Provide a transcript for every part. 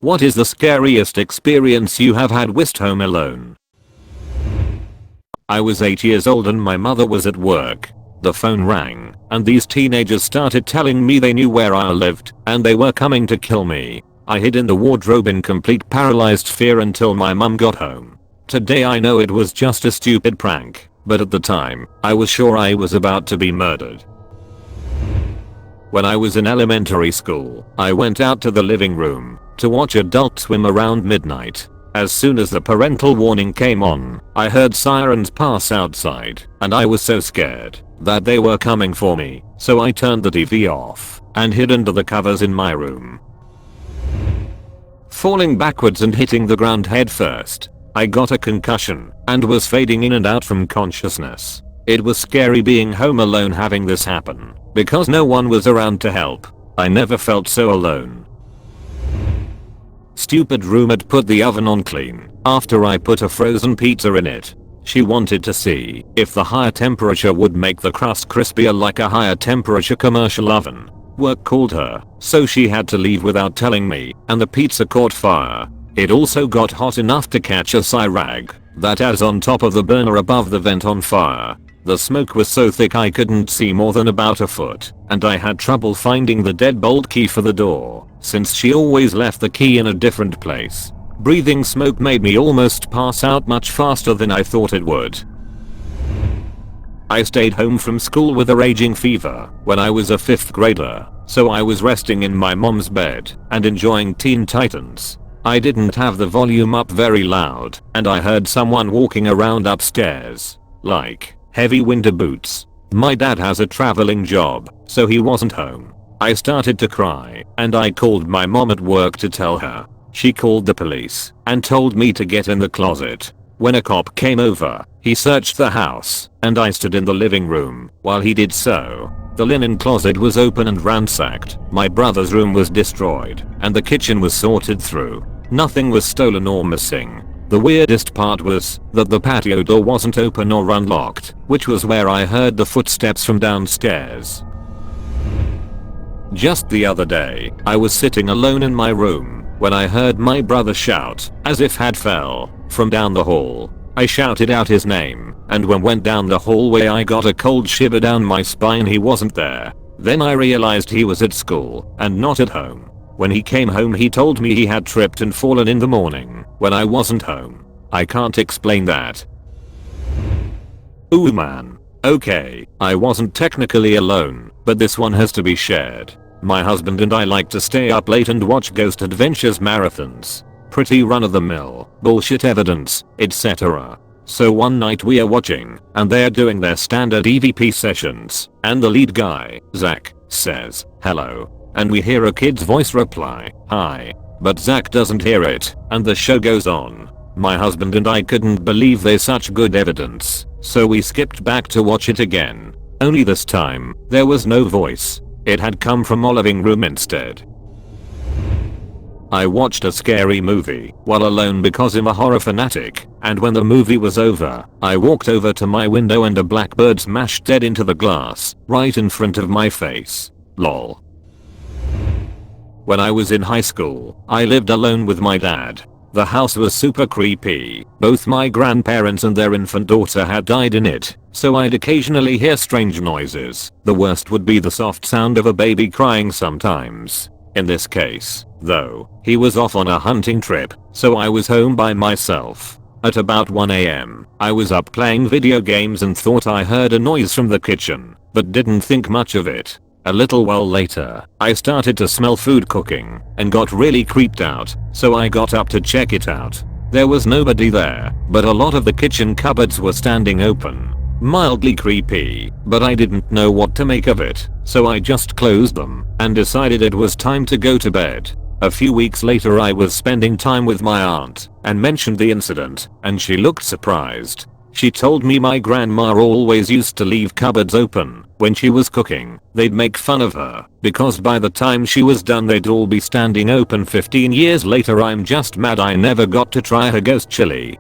What is the scariest experience you have had whilst home alone? I was 8 years old and my mother was at work. The phone rang, and these teenagers started telling me they knew where I lived, and they were coming to kill me. I hid in the wardrobe in complete paralyzed fear until my mum got home. Today I know it was just a stupid prank, but at the time, I was sure I was about to be murdered. When I was in elementary school, I went out to the living room to watch Adult Swim around midnight. As soon as the parental warning came on, I heard sirens pass outside, and I was so scared that they were coming for me, so I turned the TV off and hid under the covers in my room. Falling backwards and hitting the ground head first, I got a concussion and was fading in and out from consciousness. It was scary being home alone having this happen, because no one was around to help. I never felt so alone. Stupid roommate put the oven on clean after I put a frozen pizza in it. She wanted to see if the higher temperature would make the crust crispier like a higher temperature commercial oven. Work called her, so she had to leave without telling me, and the pizza caught fire. It also got hot enough to catch a rag that is on top of the burner above the vent on fire. The smoke was so thick I couldn't see more than about a foot, and I had trouble finding the deadbolt key for the door, since she always left the key in a different place. Breathing smoke made me almost pass out much faster than I thought it would. I stayed home from school with a raging fever when I was a 5th grader, so I was resting in my mom's bed and enjoying Teen Titans. I didn't have the volume up very loud, and I heard someone walking around upstairs, like heavy winter boots. My dad has a traveling job, so he wasn't home. I started to cry, and I called my mom at work to tell her. She called the police and told me to get in the closet. When a cop came over, he searched the house, and I stood in the living room while he did so. The linen closet was open and ransacked, my brother's room was destroyed, and the kitchen was sorted through. Nothing was stolen or missing. The weirdest part was that the patio door wasn't open or unlocked, which was where I heard the footsteps from downstairs. Just the other day, I was sitting alone in my room when I heard my brother shout, as if had fell, from down the hall. I shouted out his name, and when went down the hallway I got a cold shiver down my spine. He wasn't there. Then I realized he was at school and not at home. When he came home he told me he had tripped and fallen in the morning when I wasn't home. I can't explain that. Ooh man. Okay, I wasn't technically alone, but this one has to be shared. My husband and I like to stay up late and watch Ghost Adventures marathons. Pretty run-of-the-mill, bullshit evidence, etc. So one night we are watching, and they are doing their standard EVP sessions, and the lead guy, Zach, says, "Hello." And we hear a kid's voice reply, "Hi." But Zach doesn't hear it, and the show goes on. My husband and I couldn't believe there's such good evidence, so we skipped back to watch it again. Only this time, there was no voice. It had come from our living room instead. I watched a scary movie while alone because I'm a horror fanatic, and when the movie was over, I walked over to my window and a blackbird smashed dead into the glass, right in front of my face. Lol. When I was in high school, I lived alone with my dad. The house was super creepy. Both my grandparents and their infant daughter had died in it, so I'd occasionally hear strange noises. The worst would be the soft sound of a baby crying sometimes. In this case, though, he was off on a hunting trip, so I was home by myself. At about 1 AM, I was up playing video games and thought I heard a noise from the kitchen, but didn't think much of it. A little while later, I started to smell food cooking and got really creeped out, so I got up to check it out. There was nobody there, but a lot of the kitchen cupboards were standing open. Mildly creepy, but I didn't know what to make of it, so I just closed them and decided it was time to go to bed. A few weeks later I was spending time with my aunt and mentioned the incident, and she looked surprised. She told me my grandma always used to leave cupboards open when she was cooking. They'd make fun of her because by the time she was done they'd all be standing open. 15 years later I'm just mad I never got to try her ghost chili.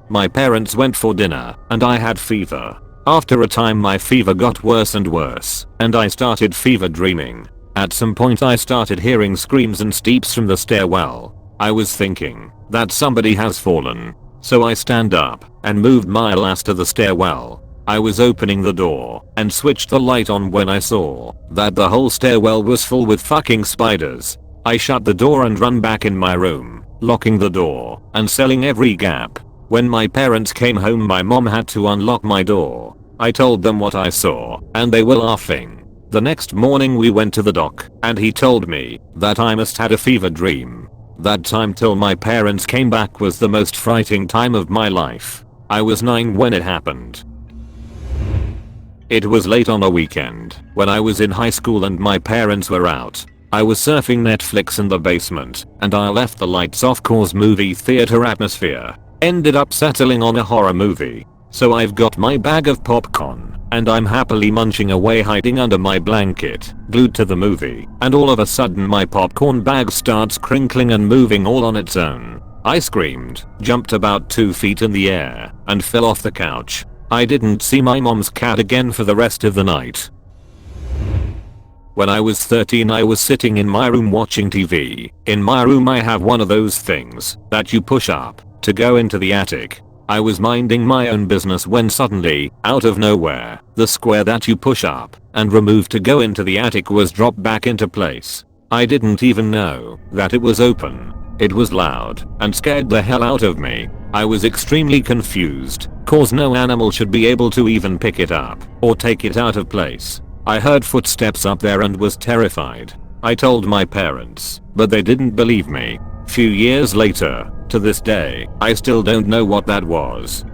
My parents went for dinner and I had fever. After a time my fever got worse and worse, and I started fever dreaming. At some point I started hearing screams and steeps from the stairwell. I was thinking that somebody has fallen. So I stand up and moved my ass to the stairwell. I was opening the door and switched the light on when I saw that the whole stairwell was full with fucking spiders. I shut the door and run back in my room, locking the door and sealing every gap. When my parents came home, my mom had to unlock my door. I told them what I saw and they were laughing. The next morning we went to the doc and he told me that I must had a fever dream. That time till my parents came back was the most frightening time of my life. I was 9 when it happened. It was late on a weekend when I was in high school and my parents were out. I was surfing Netflix in the basement and I left the lights off cause movie theater atmosphere. Ended up settling on a horror movie. So I've got my bag of popcorn and I'm happily munching away hiding under my blanket, glued to the movie, and all of a sudden my popcorn bag starts crinkling and moving all on its own. I screamed, jumped about 2 feet in the air, and fell off the couch. I didn't see my mom's cat again for the rest of the night. When I was 13 I was sitting in my room watching TV. In my room I have one of those things that you push up to go into the attic. I was minding my own business when suddenly, out of nowhere, the square that you push up and remove to go into the attic was dropped back into place. I didn't even know that it was open. It was loud and scared the hell out of me. I was extremely confused, cause no animal should be able to even pick it up or take it out of place. I heard footsteps up there and was terrified. I told my parents, but they didn't believe me. Few years later, to this day, I still don't know what that was.